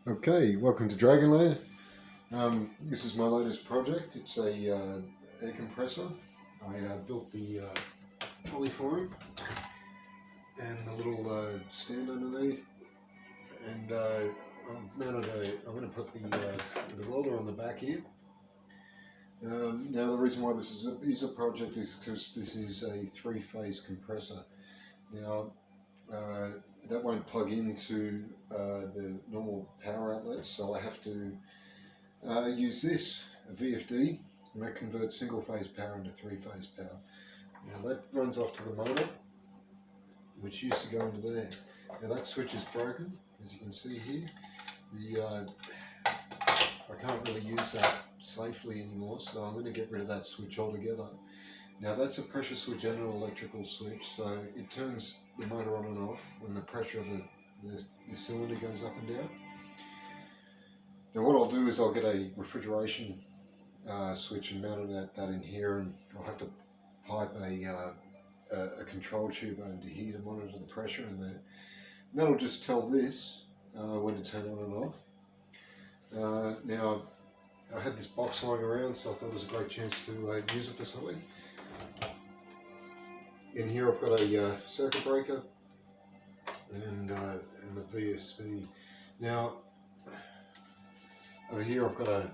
Okay, welcome to Lair. This is my latest project. It's a air compressor. I built the trolley for him and the little stand underneath, and I've mounted I'm going to put the welder on the back here. Now the reason why this is a project is because this is a three-phase compressor. Now that won't plug into the normal power outlets, so I have to use this, a VFD, and that converts single-phase power into three-phase power. Now that runs off to the motor, which used to go into there. Now that switch is broken, as you can see here. I can't really use that safely anymore, so I'm going to get rid of that switch altogether. Now that's a pressure switch and an electrical switch, so it turns the motor on and off when the pressure of the cylinder goes up and down. Now what I'll do is I'll get a refrigeration switch and mount that in here, and I'll have to pipe a control tube over to here to monitor the pressure in there. And that'll just tell this when to turn on and off. Now I had this box lying around, so I thought it was a great chance to use it for something. In here I've got a circuit breaker and the VSD. Now over here I've got a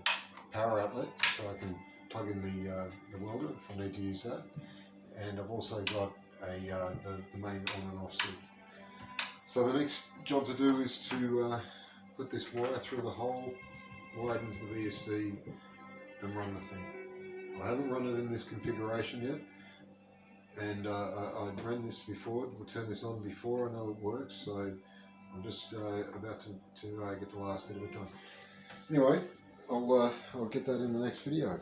power outlet, so I can plug in the welder if I need to use that. And I've also got the main on and off switch. So the next job to do is to put this wire through the hole, wire it into the VSD and run the thing. I haven't run it in this configuration yet, and I'd run this before. We'll turn this on before I know it works, so I'm just about to get the last bit of it done. Anyway, I'll get that in the next video.